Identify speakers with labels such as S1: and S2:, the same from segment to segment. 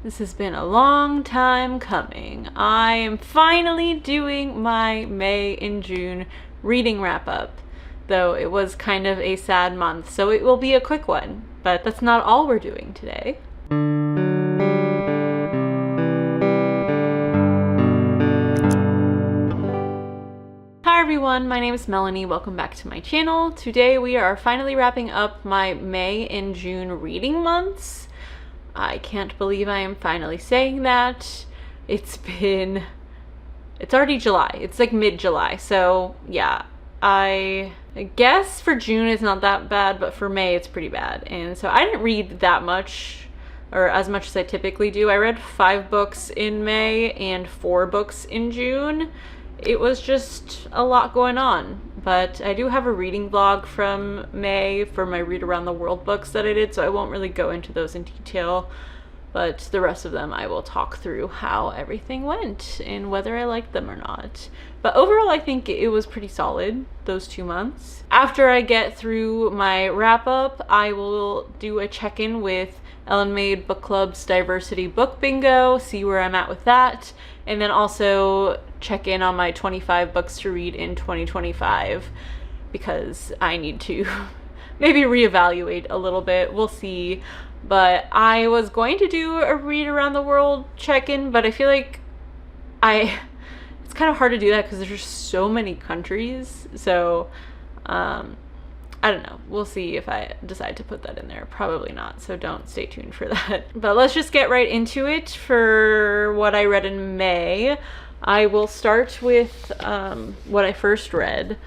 S1: This has been a long time coming. I am finally doing my May and June reading wrap up, though it was kind of a sad month, so it will be a quick one. But that's not all we're doing today. Hi everyone, my name is Melanie. Welcome back to my channel. Today we are finally wrapping up my May and June reading months. I can't believe I am finally saying that. It's already July. It's like mid-July. So yeah, I guess for June it's not that bad, but for May it's pretty bad. And so I didn't read that much, or as much as I typically do. I read 5 books in May and 4 books in June. It was just a lot going on, but I do have a reading vlog from May for my Read Around the World books that I did, so I won't really go into those in detail, but the rest of them I will talk through how everything went and whether I liked them or not. But overall, I think it was pretty solid, those 2 months. After I get through my wrap-up, I will do a check-in with Ellen Made Book Club's Diversity Book Bingo, see where I'm at with that, and then also check in on my 25 books to read in 2025 because I need to maybe reevaluate a little bit. We'll see. But I was going to do a Read Around the World check-in, but I feel like it's kind of hard to do that because there's just so many countries. So I don't know. We'll see if I decide to put that in there. Probably not, so don't stay tuned for that. But let's just get right into it. For what I read in May, I will start with what I first read.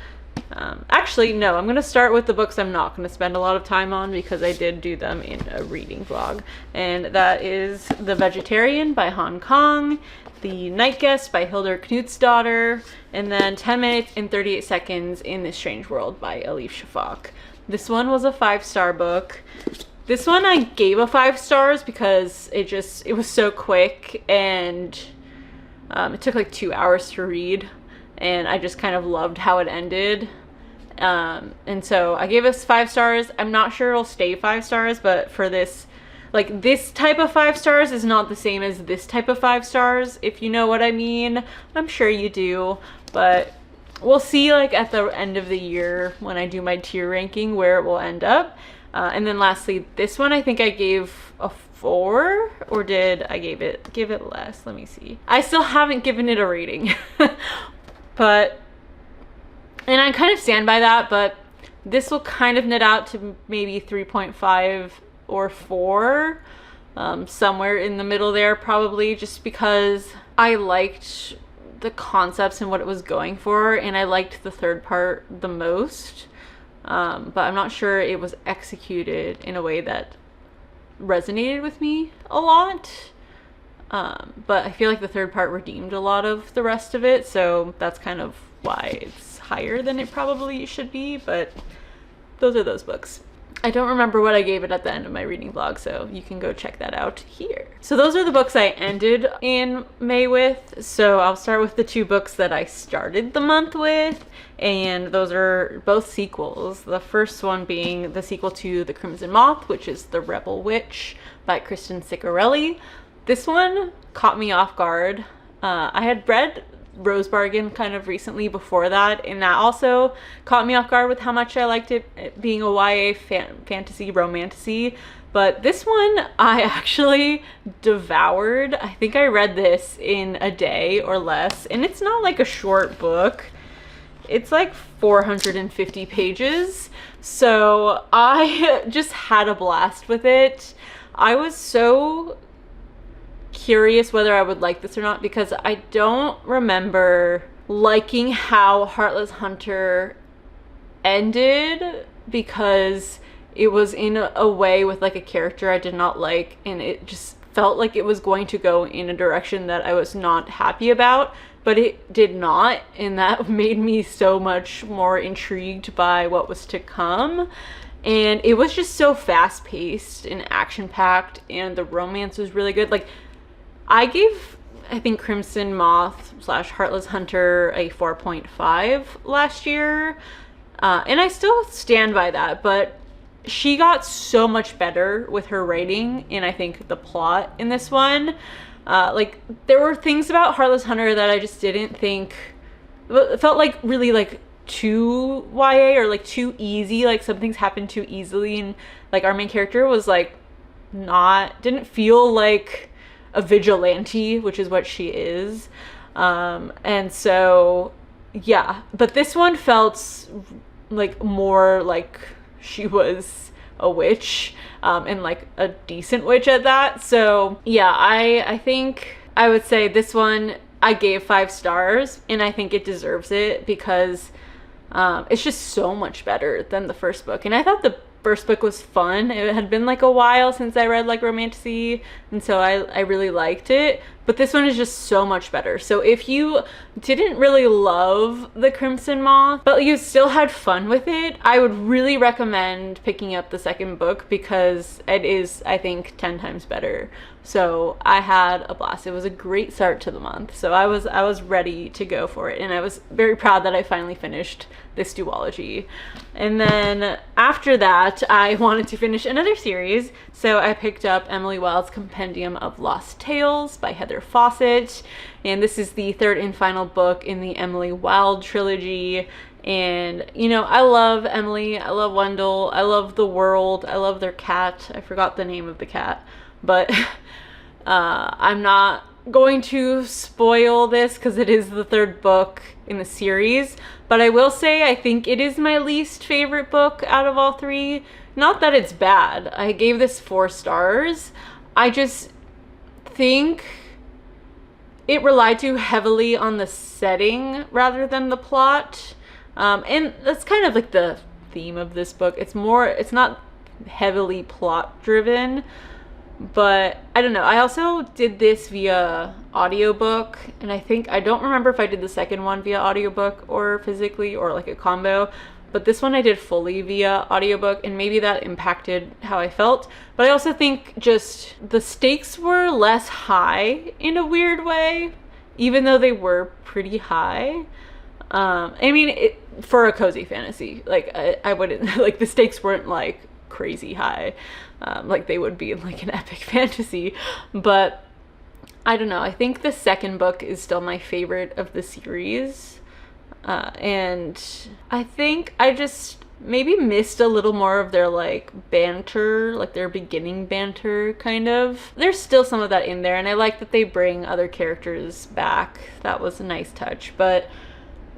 S1: Actually, no, I'm going to start with the books I'm not going to spend a lot of time on because I did do them in a reading vlog. And that is The Vegetarian by Han Kang, The Night Guest by Hildur Knutsdatter, and then 10 Minutes and 38 Seconds in This Strange World by Elif Shafak. This one was a 5-star book. This one I gave a 5 stars because it was so quick, and it took like 2 hours to read, and I just kind of loved how it ended. And so I gave us 5 stars. I'm not sure it'll stay 5 stars, but for this, like, this type of 5 stars is not the same as this type of 5 stars, if you know what I mean. I'm sure you do, but we'll see, like, at the end of the year when I do my tier ranking where it will end up. And then lastly, this one I think I gave a 4, or did I give it less? Let me see. I still haven't given it a rating. And I kind of stand by that, but this will kind of net out to maybe 3.5 or 4, somewhere in the middle there probably, just because I liked the concepts and what it was going for, and I liked the third part the most, but I'm not sure it was executed in a way that resonated with me a lot. But I feel like the third part redeemed a lot of the rest of it, so that's kind of why it's higher than it probably should be. But those are those books. I don't remember what I gave it at the end of my reading vlog, so you can go check that out here. So those are the books I ended in May with. So I'll start with the 2 books that I started the month with, and those are both sequels. The first one being the sequel to The Crimson Moth, which is The Rebel Witch by Kristen Ciccarelli. This one caught me off guard. I had read Rose Bargain kind of recently before that, and that also caught me off guard with how much I liked it being a YA fantasy romantasy. But this one I actually devoured. I think I read this in a day or less, and it's not like a short book. It's like 450 pages. So I just had a blast with it. I was so curious whether I would like this or not because I don't remember liking how Heartless Hunter ended, because it was in a way with like a character I did not like, and it just felt like it was going to go in a direction that I was not happy about, but it did not, and that made me so much more intrigued by what was to come. And it was just so fast-paced and action-packed, and the romance was really good. Like, I gave, I think, Crimson Moth / Heartless Hunter a 4.5 last year, and I still stand by that, but she got so much better with her writing and I think the plot in this one. Like there were things about Heartless Hunter that I just didn't think, it felt like really like too YA or like too easy, like some things happened too easily, and like our main character was like didn't feel like a vigilante, which is what she is. And so yeah, but this one felt like more like she was a witch, and like a decent witch at that. So yeah, I think I would say this one I gave 5 stars, and I think it deserves it because it's just so much better than the first book. And I thought the first book was fun. It had been like a while since I read like Romantasy, and so I really liked it. But this one is just so much better. So if you didn't really love The Crimson Moth, but you still had fun with it, I would really recommend picking up the second book because it is, I think, 10 times better. So I had a blast. It was a great start to the month. So I was ready to go for it, and I was very proud that I finally finished this duology. And then after that, I wanted to finish another series, so I picked up Emily Wilde's Compendium of Lost Tales by Heather Fawcett, and this is the third and final book in the Emily Wilde trilogy. And you know, I love Emily, I love Wendell, I love the world, I love their cat. I forgot the name of the cat, but I'm not going to spoil this because it is the third book in the series, but I will say I think it is my least favorite book out of all 3. Not that it's bad. I gave this 4 stars. I just think it relied too heavily on the setting rather than the plot. And that's kind of like the theme of this book. It's not heavily plot driven, but I don't know. I also did this via audiobook, and I don't remember if I did the second one via audiobook or physically or like a combo, but this one I did fully via audiobook, and maybe that impacted how I felt. But I also think just the stakes were less high in a weird way, even though they were pretty high. I mean, for a cozy fantasy, like I wouldn't like the stakes weren't like crazy high, like they would be in like an epic fantasy, but I don't know. I think the second book is still my favorite of the series, and I think I just maybe missed a little more of their like banter, like their beginning banter kind of. There's still some of that in there, and I like that they bring other characters back. That was a nice touch, but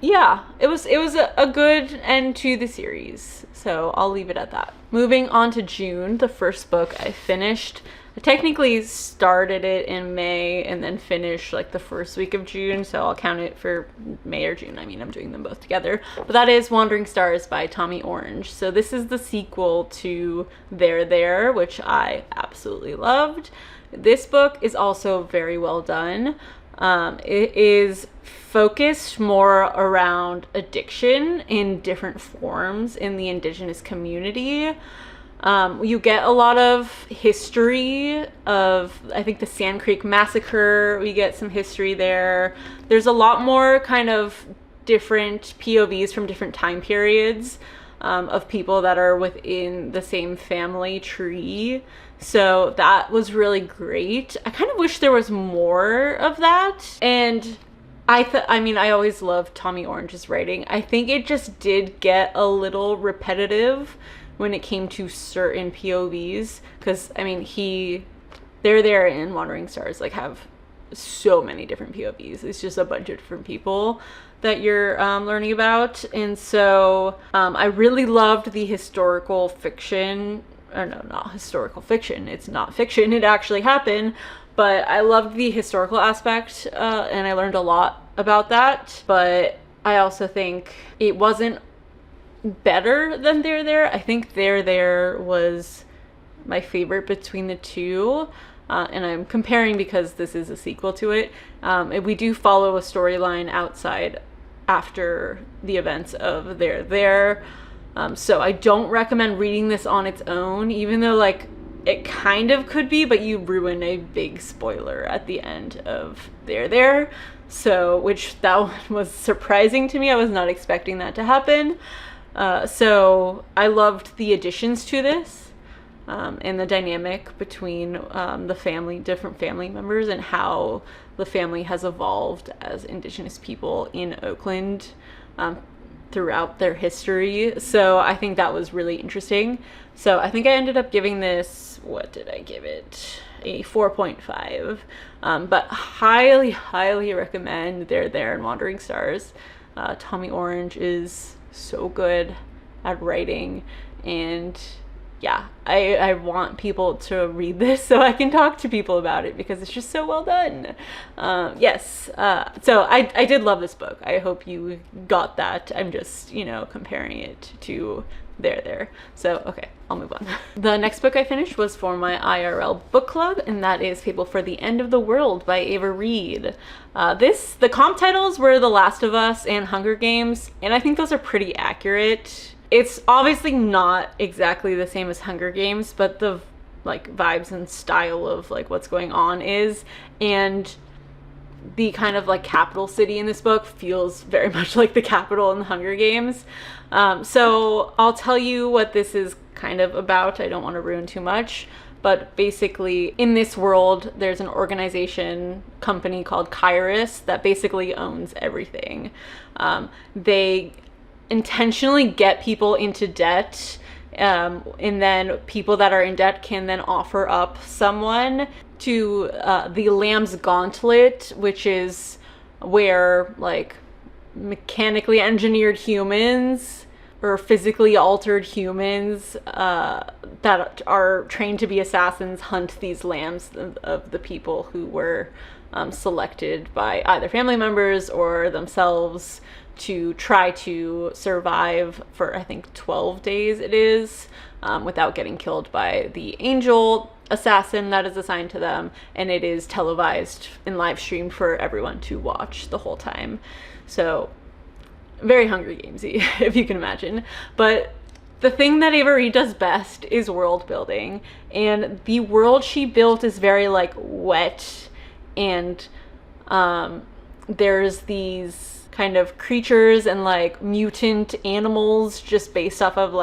S1: yeah, it was a good end to the series, so I'll leave it at that. Moving on to June, the first book I finished. I technically started it in May and then finished like the first week of June, so I'll count it for May or June. I mean, I'm doing them both together. But that is Wandering Stars by Tommy Orange. So this is the sequel to There There, which I absolutely loved. This book is also very well done. It is focused more around addiction in different forms in the Indigenous community. You get a lot of history of, I think, the Sand Creek Massacre. We get some history there. There's a lot more kind of different POVs from different time periods, of people that are within the same family tree. So that was really great. I kind of wish there was more of that. And I mean, I always loved Tommy Orange's writing. I think it just did get a little repetitive when it came to certain POVs. Because, I mean, There There and Wandering Stars, like, have so many different POVs. It's just a bunch of different people that you're learning about. And so I really loved the historical fiction. Or no, not historical fiction. It's not fiction. It actually happened. But I loved the historical aspect, and I learned a lot about that. But I also think it wasn't better than There There. I think There There was my favorite between the two. And I'm comparing because this is a sequel to it. We do follow a storyline outside after the events of There There. So I don't recommend reading this on its own, even though like it kind of could be, but you ruin a big spoiler at the end of There There. So, which that was surprising to me. I was not expecting that to happen. So I loved the additions to this, and the dynamic between the family, different family members, and how the family has evolved as Indigenous people in Oakland throughout their history. So I think that was really interesting. So I think I ended up giving this, what did I give it? A 4.5. But highly recommend There, There, and Wandering Stars. Tommy Orange is so good at writing, and yeah, I want people to read this so I can talk to people about it because it's just so well done. Yes, so I did love this book. I hope you got that. I'm just, comparing it to There. So, okay, I'll move on. The next book I finished was for my IRL book club, and that is Fable for the End of the World by Ava Reed. The comp titles were The Last of Us and Hunger Games, and I think those are pretty accurate. It's obviously not exactly the same as Hunger Games, but the vibes and style of what's going on is, and the kind of capital city in this book feels very much like the capital in the Hunger Games. So I'll tell you what this is kind of about. I don't want to ruin too much, but basically in this world there's an organization company called Kairos that basically owns everything. They intentionally get people into debt, and then people that are in debt can then offer up someone to the Lamb's Gauntlet, which is where mechanically engineered humans or physically altered humans that are trained to be assassins hunt these lambs of the people who were selected by either family members or themselves to try to survive for, I think, 12 days it is, without getting killed by the angel assassin that is assigned to them, and it is televised and live streamed for everyone to watch the whole time. So very Hunger Gamesy, if you can imagine. But the thing that Ava Reed does best is world building, and the world she built is very wet, and there's these kind of creatures and mutant animals just based off of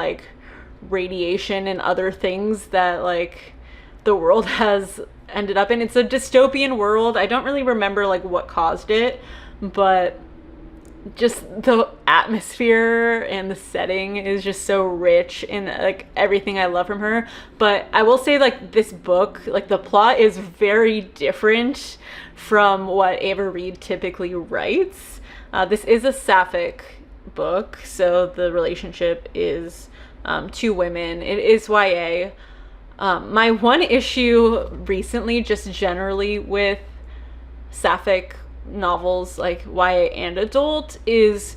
S1: radiation and other things that the world has ended up in. It's a dystopian world. I don't really remember what caused it, but just the atmosphere and the setting is just so rich in everything I love from her. But I will say this book, the plot is very different from what Ava Reed typically writes. This is a sapphic book, so the relationship is two women. It is YA. My one issue recently, just generally with sapphic novels YA and adult, is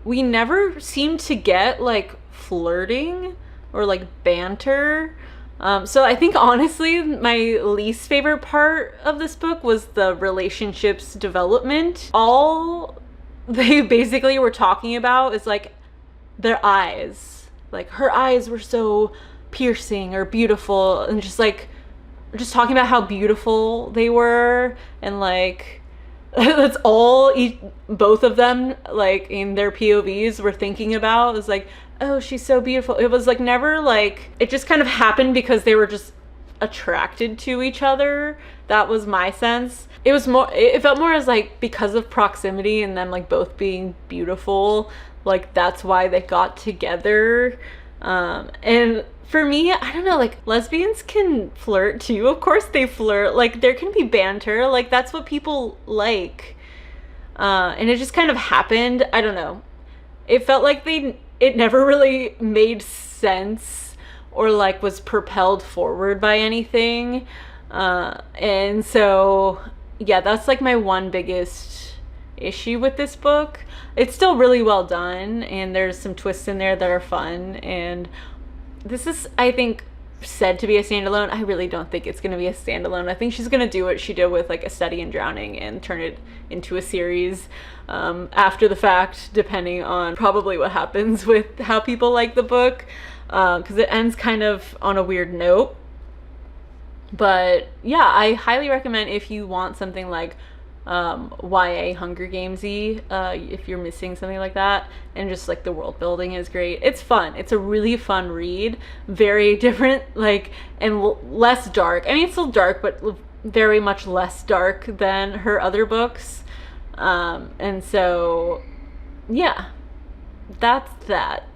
S1: we never seem to get flirting or banter. So I think honestly my least favorite part of this book was the relationship's development. All they basically were talking about is their eyes. Her eyes were so piercing or beautiful, and just talking about how beautiful they were, and that's all both of them in their POVs were thinking about. It was oh, she's so beautiful. It was never it just kind of happened because they were just attracted to each other. That was my sense. It felt more as because of proximity and them both being beautiful, that's why they got together. And for me, I don't know, lesbians can flirt too. Of course they flirt. There can be banter. That's what people like. And it just kind of happened. I don't know. It felt it never really made sense or was propelled forward by anything. And so, yeah, that's my one biggest issue with this book. It's still really well done, and there's some twists in there that are fun, and this is, I think, said to be a standalone. I really don't think it's going to be a standalone. I think she's going to do what she did with A Study in Drowning and turn it into a series after the fact, depending on probably what happens with how people like the book, because it ends kind of on a weird note. But yeah, I highly recommend if you want something YA Hunger Gamesy, if you're missing something like that. And just like the world building is great. It's fun. It's a really fun read. Very different, like, and less dark. I mean, it's still dark, but very much less dark than her other books. And so, yeah, that's that.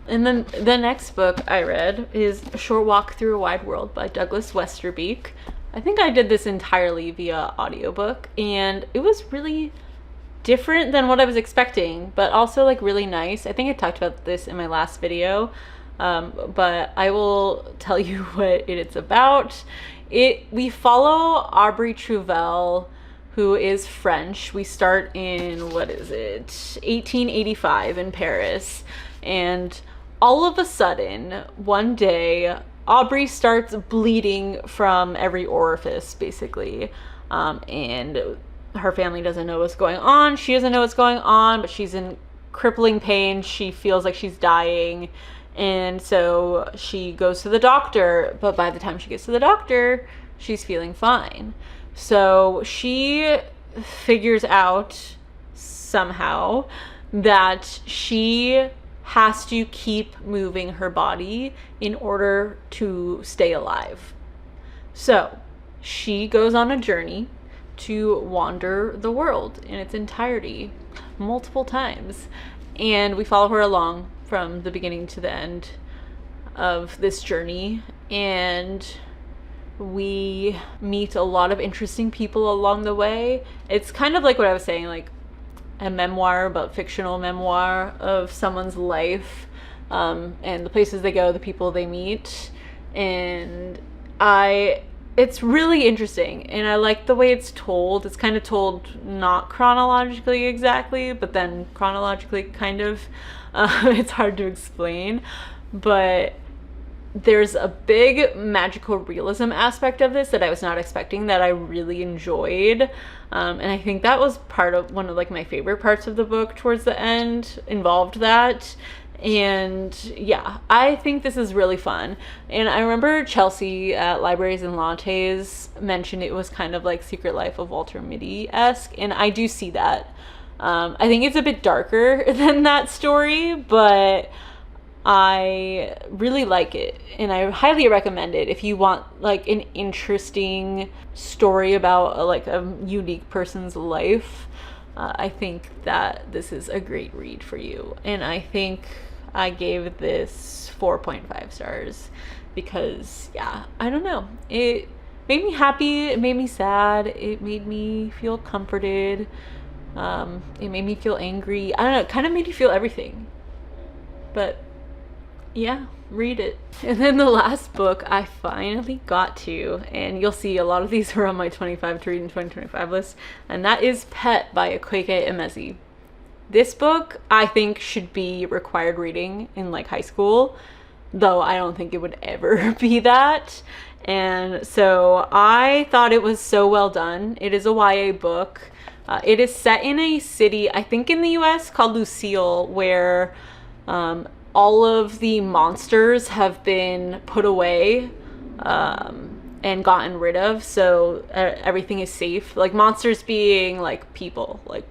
S1: And then the next book I read is A Short Walk Through a Wide World by Douglas Westerbeek. I think I did this entirely via audiobook, and it was really different than what I was expecting, but also like really nice. I think I talked about this in my last video, but I will tell you what it's about. We follow Aubrey Trouville, who is French. We start in, 1885 in Paris, and all of a sudden, one day, Aubrey starts bleeding from every orifice, basically, and her family doesn't know what's going on. She doesn't know what's going on, but she's in crippling pain. She feels like she's dying, and so she goes to the doctor, but by the time she gets to the doctor, she's feeling fine. So she figures out somehow that she has to keep moving her body in order to stay alive. So she goes on a journey to wander the world in its entirety multiple times, and we follow her along from the beginning to the end of this journey, and we meet a lot of interesting people along the way. It's kind of like what I was saying, like a memoir, but fictional memoir of someone's life, and the places they go, the people they meet. And it's really interesting, and I like the way it's told. It's kind of told not chronologically exactly, but then chronologically kind of. It's hard to explain, but there's a big magical realism aspect of this that I was not expecting, that I really enjoyed. And I think that was one of like my favorite parts of the book towards the end, involved that. And yeah, I think this is really fun. And I remember Chelsea at Libraries and Lattes mentioned it was kind of like Secret Life of Walter Mitty-esque, and I do see that. I think it's a bit darker than that story, but I really like it, and I highly recommend it if you want like an interesting story about like a unique person's life. I think that this is a great read for you, and I think I gave this 4.5 stars because, yeah, I don't know, it made me happy, it made me sad, it made me feel comforted, it made me feel angry. I don't know, it kind of made me feel everything. But yeah, read it. And then the last book I finally got to, and you'll see a lot of these are on my 25 to read in 2025 list, and that is Pet by Akwaeke Emezi. This book I think should be required reading in like high school, though I don't think it would ever be that. And so I thought it was so well done. It is a YA book. It is set in a city, I think in the US, called Lucille, where all of the monsters have been put away and gotten rid of, so everything is safe. Like monsters being like people, like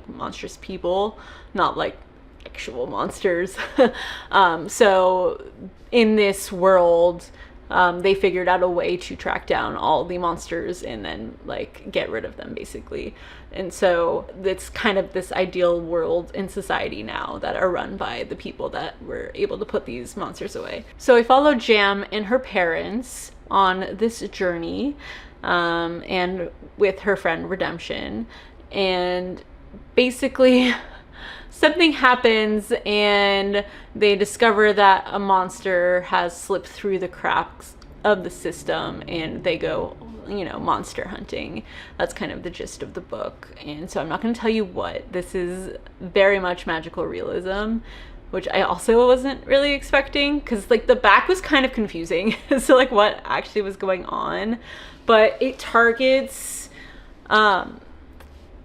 S1: monstrous people, not like actual monsters. So in this world, they figured out a way to track down all the monsters and then like get rid of them, basically. And so it's kind of this ideal world in society now that are run by the people that were able to put these monsters away. So we follow Jam and her parents on this journey, and with her friend Redemption, and basically something happens and they discover that a monster has slipped through the cracks of the system, and they go, you know, monster hunting. That's kind of the gist of the book. And so I'm not going to tell you what. This is very much magical realism, which I also wasn't really expecting, because like the back was kind of confusing as to like what actually was going on. But it targets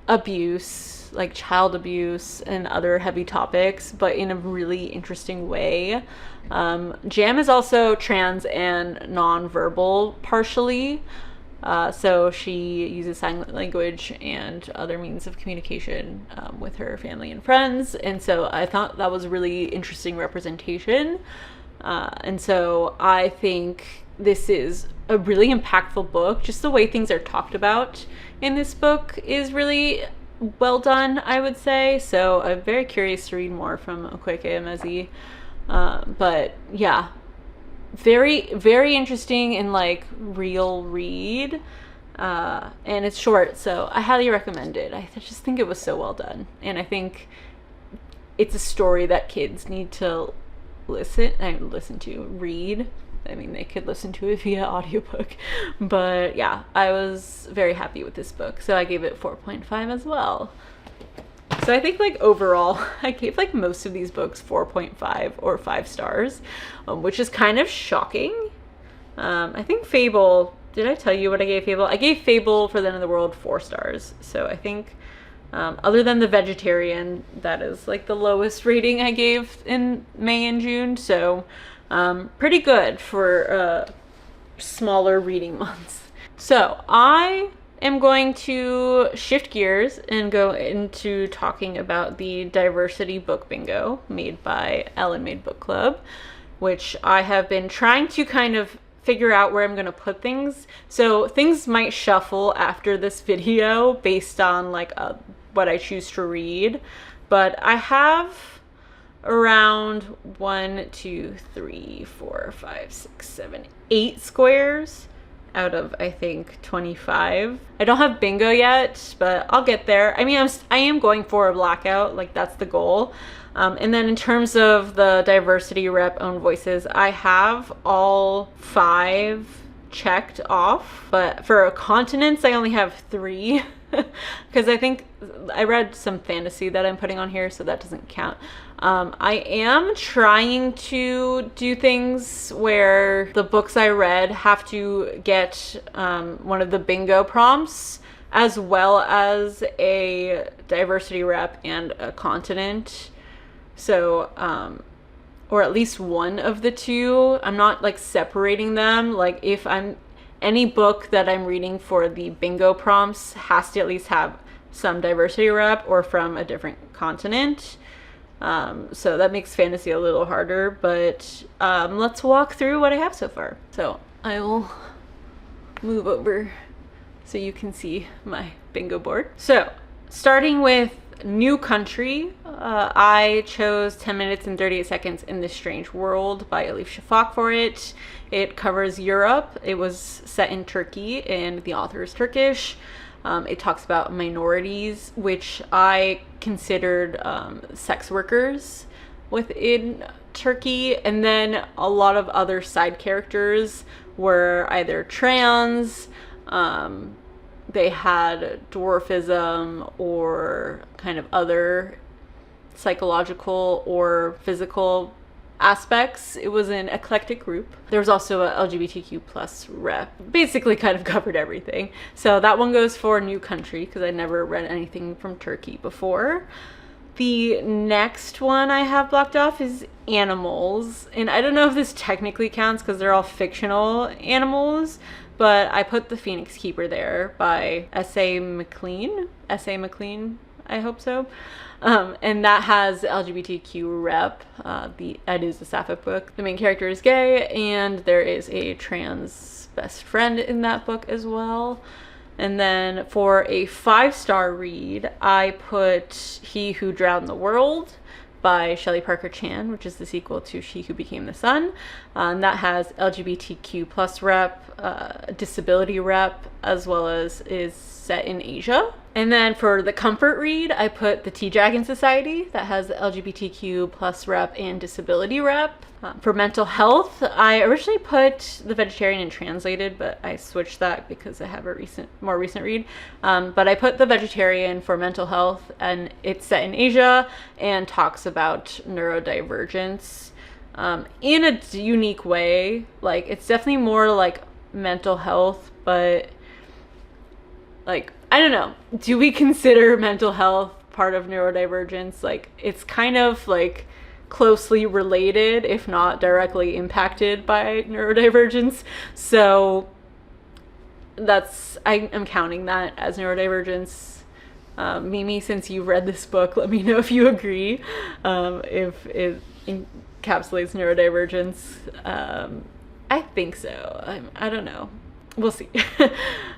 S1: abuse, like child abuse and other heavy topics, but in a really interesting way. Jam is also trans and non-verbal partially, So she uses sign language and other means of communication with her family and friends. And so I thought that was a really interesting representation. And so I think this is a really impactful book. Just the way things are talked about in this book is really well done, I would say. So I'm very curious to read more from Akwaeke Emezi. But yeah, very, very interesting and like real read. And it's short, so I highly recommend it. I just think it was so well done. And I think it's a story that kids need to read. I mean, they could listen to it via audiobook. But yeah, I was very happy with this book. So I gave it 4.5 as well. So I think like overall, I gave like most of these books 4.5 or 5 stars, which is kind of shocking. I think Fable, did I tell you what I gave Fable? I gave Fable for the End of the World 4 stars. So I think other than The Vegetarian, that is like the lowest rating I gave in May and June. So pretty good for smaller reading months. So I am going to shift gears and go into talking about the Diversity Book Bingo made by Ellen Made Book Club, which I have been trying to kind of figure out where I'm going to put things. So things might shuffle after this video based on like what I choose to read, but I have around 1, 2, 3, 4, 5, 6, 7, 8 squares out of I think 25. I don't have bingo yet, but I'll get there. I mean, I am going for a blackout, like that's the goal. And then in terms of the diversity rep own voices, I have all 5 checked off, but for continents I only have 3 because I think I read some fantasy that I'm putting on here, so that doesn't count. I am trying to do things where the books I read have to get one of the bingo prompts as well as a diversity rep and a continent. So, or at least one of the two. I'm not like separating them. Like if any book that I'm reading for the bingo prompts has to at least have some diversity rep or from a different continent. So that makes fantasy a little harder, but let's walk through what I have so far. So I will move over so you can see my bingo board. So starting with new country, I chose 10 minutes and 38 seconds in This Strange World by Elif Shafak for it. It covers Europe. It was set in Turkey and the author is Turkish. It talks about minorities, which I considered sex workers within Turkey. And then a lot of other side characters were either trans, they had dwarfism, or kind of other psychological or physical aspects. It was an eclectic group. There was also a LGBTQ plus rep. Basically kind of covered everything. So that one goes for new country because I never read anything from Turkey before. The next one I have blocked off is animals. And I don't know if this technically counts because they're all fictional animals, but I put The Phoenix Keeper there by S.A. McLean. S.A. McLean, I hope so. And that has LGBTQ rep. It is a sapphic book. The main character is gay, and there is a trans best friend in that book as well. And then for a 5-star read, I put He Who Drowned the World by Shelley Parker Chan, which is the sequel to She Who Became the Sun. And that has LGBTQ plus rep, disability rep, as well as is set in Asia. And then for the comfort read, I put The Tea Dragon Society that has LGBTQ plus rep and disability rep. For mental health, I originally put The Vegetarian and Translated, but I switched that because I have a more recent read. But I put The Vegetarian for mental health, and it's set in Asia and talks about neurodivergence in a unique way. Like, it's definitely more like mental health, but like, I don't know. Do we consider mental health part of neurodivergence? Like, it's kind of like closely related, if not directly impacted by neurodivergence. So I am counting that as neurodivergence. Mimi, since you've read this book, let me know if you agree, if it encapsulates neurodivergence. I think so. I don't know. We'll see.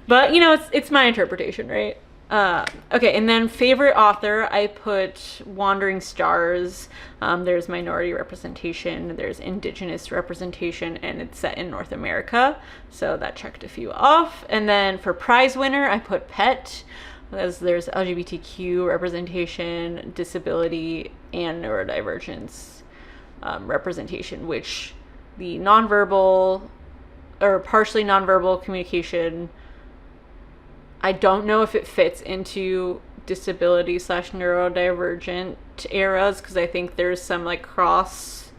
S1: But, you know, it's my interpretation, right? Okay, and then favorite author, I put Wandering Stars. There's minority representation, there's indigenous representation, and it's set in North America. So that checked a few off. And then for prize winner, I put Pet, as there's LGBTQ representation, disability, and neurodivergence representation, which the nonverbal or partially nonverbal communication, I don't know if it fits into disability / neurodivergent eras, because I think there's some like cross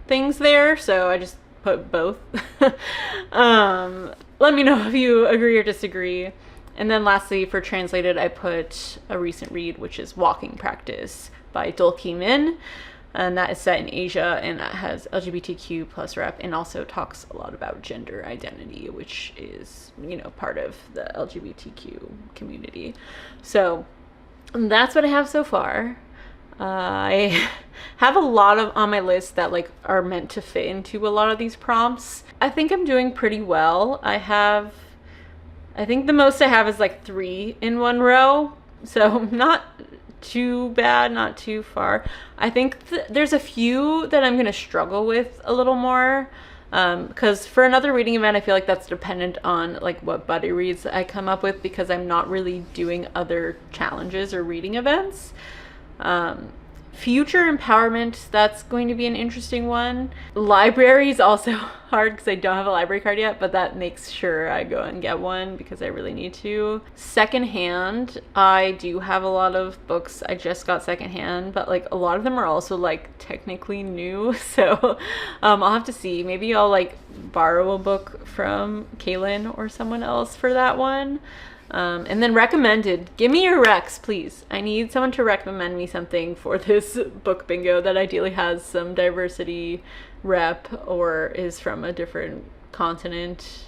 S1: things there, so I just put both. Let me know if you agree or disagree. And then lastly, for translated, I put a recent read, which is Walking Practice by Dul Ki Min. And that is set in Asia, and that has LGBTQ plus rep, and also talks a lot about gender identity, which is, you know, part of the LGBTQ community. So that's what I have so far. I have a lot on my list that like are meant to fit into a lot of these prompts. I think I'm doing pretty well. I think the most I have is like 3 in one row, so not too bad, not too far. I think there's a few that I'm gonna struggle with a little more, because for another reading event, I feel like that's dependent on like what buddy reads I come up with, because I'm not really doing other challenges or reading events. Future empowerment, that's going to be an interesting one. Library is also hard because I don't have a library card yet, but that makes sure I go and get one because I really need to. Secondhand, I do have a lot of books I just got secondhand, but like a lot of them are also like technically new, so I'll have to see. Maybe I'll like borrow a book from Kaylin or someone else for that one. And then recommended, give me your recs, please. I need someone to recommend me something for this book bingo that ideally has some diversity rep or is from a different continent,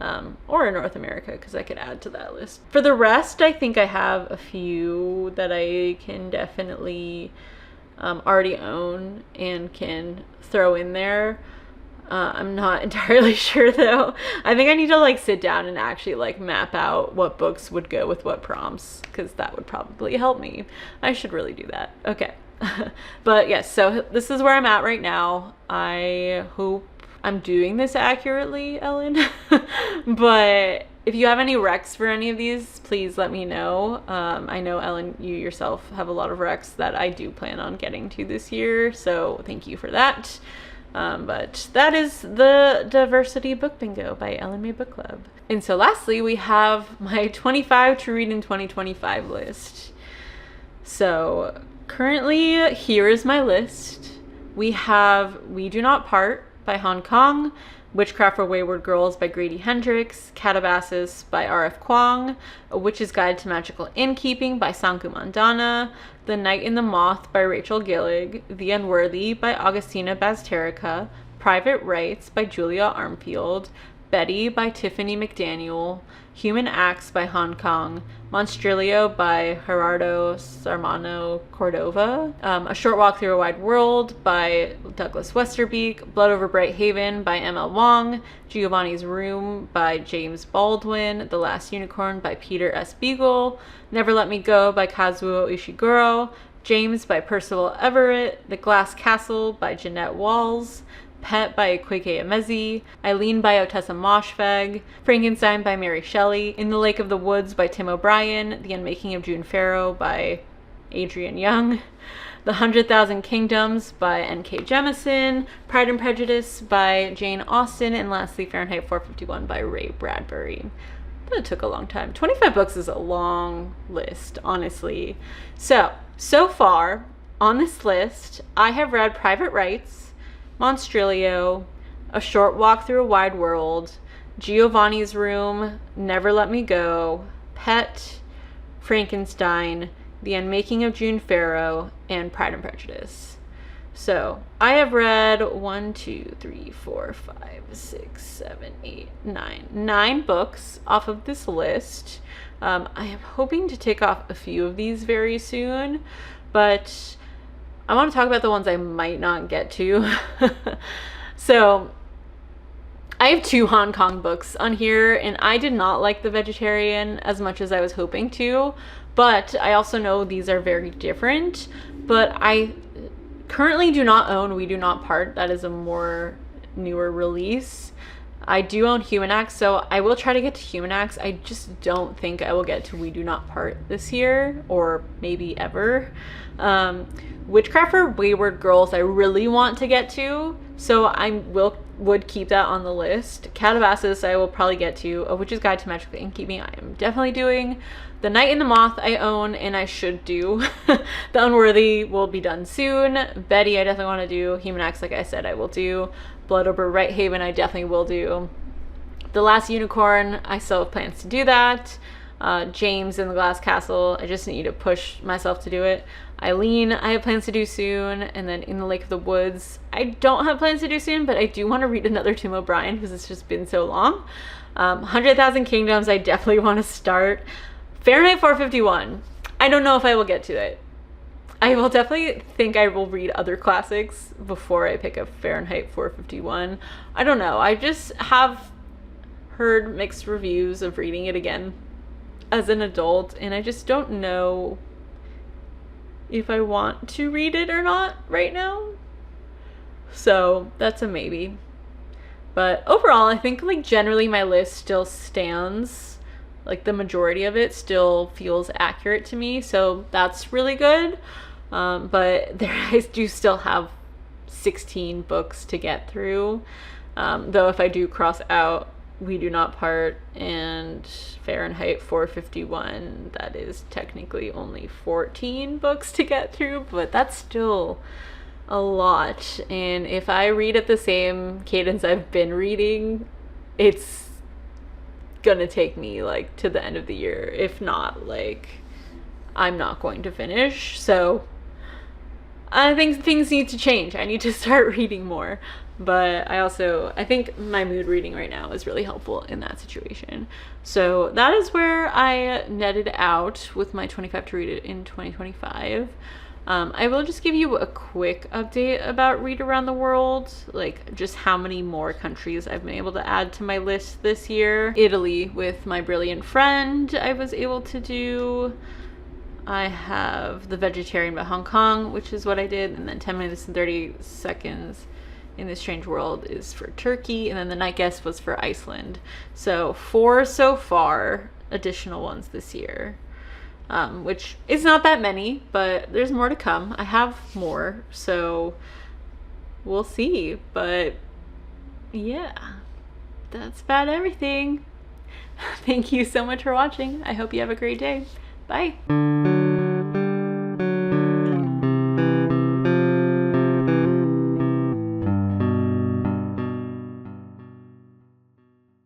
S1: or in North America, because I could add to that list. For the rest, I think I have a few that I can definitely already own and can throw in there. I'm not entirely sure though. I think I need to like sit down and actually like map out what books would go with what prompts, because that would probably help me. I should really do that. Okay. But yes, so this is where I'm at right now. I hope I'm doing this accurately, Ellen. But if you have any recs for any of these, please let me know. I know, Ellen, you yourself have a lot of recs that I do plan on getting to this year, so thank you for that. But that is the Diversity Book Bingo by Ellen May Book Club. And so lastly, we have my 25 to read in 2025 list. So currently, here is my list. We have We Do Not Part by Han Kang, Witchcraft for Wayward Girls by Grady Hendrix, Catabasis by R.F. Kuang, A Witch's Guide to Magical Innkeeping by Sanku Mandana, The Night in the Moth by Rachel Gillig, The Unworthy by Augustina Bazterrica, Private Rights by Julia Armfield, Betty by Tiffany McDaniel, Human Acts by Han Kang, Monstrilio by Gerardo Sarmano Cordova, A Short Walk Through a Wide World by Douglas Westerbeek, Blood Over Bright Haven by M.L. Wong, Giovanni's Room by James Baldwin, The Last Unicorn by Peter S. Beagle, Never Let Me Go by Kazuo Ishiguro, James by Percival Everett, The Glass Castle by Jeanette Walls, Pet by Kweke Emezi, Eileen by Otessa Moshfegh, Frankenstein by Mary Shelley, In the Lake of the Woods by Tim O'Brien, The Unmaking of June Farrow by Adrian Young, The 100,000 Kingdoms by N.K. Jemisin, Pride and Prejudice by Jane Austen, and lastly Fahrenheit 451 by Ray Bradbury. That took a long time. 25 books is a long list, honestly. So far on this list, I have read Private Rights, Monstrilio, A Short Walk Through a Wide World, Giovanni's Room, Never Let Me Go, Pet, Frankenstein, The Unmaking of June Farrow, and Pride and Prejudice. So I have read 1, 2, 3, 4, 5, 6, 7, 8, 9 books off of this list. I am hoping to tick off a few of these very soon, but I want to talk about the ones I might not get to. So I have 2 Hong Kong books on here, and I did not like The Vegetarian as much as I was hoping to, but I also know these are very different. But I currently do not own We Do Not Part. That is a more newer release. I do own Humanax, so I will try to get to Humanax. I just don't think I will get to We Do Not Part this year, or maybe ever. Witchcraft for Wayward Girls I really want to get to, so I would keep that on the list. Calabasas I will probably get to. A Witch's Guide to Magical Innkeeping I am definitely doing. The Night and the Moth I own and I should do. The Unworthy will be done soon. Betty I definitely want to do. Humanax, like I said, I will do. Blood Over Righthaven I definitely will do. The Last Unicorn I still have plans to do that. James in the Glass Castle, I just need to push myself to do it. Eileen I have plans to do soon. And then In the Lake of the Woods I don't have plans to do soon, but I do want to read another Tim O'Brien because it's just been so long. 100,000 Kingdoms I definitely want to start. Fahrenheit 451 I don't know if I will get to it. I will definitely think I will read other classics before I pick up Fahrenheit 451. I don't know. I just have heard mixed reviews of reading it again as an adult, and I just don't know if I want to read it or not right now. So that's a maybe. But overall, I think like generally my list still stands. Like the majority of it still feels accurate to me, so that's really good. But I do still have 16 books to get through. Though if I do cross out We Do Not Part and Fahrenheit 451, that is technically only 14 books to get through, but that's still a lot. And if I read at the same cadence I've been reading, it's gonna take me like to the end of the year. If not, like I'm not going to finish. So I think things need to change. I need to start reading more. But I think my mood reading right now is really helpful in that situation. So that is where I netted out with my 25 to read it in 2025. I will just give you a quick update about Read Around the World, like just how many more countries I've been able to add to my list this year. Italy with My Brilliant Friend I was able to do. I have The Vegetarian by Hong Kong, which is what I did, and then 10 minutes and 30 seconds in This Strange World is for Turkey, and then The Night Guest was for Iceland. So 4 so far, additional ones this year. Which is not that many, but there's more to come. I have more, so we'll see. But yeah, that's about everything. Thank you so much for watching. I hope you have a great day. Bye.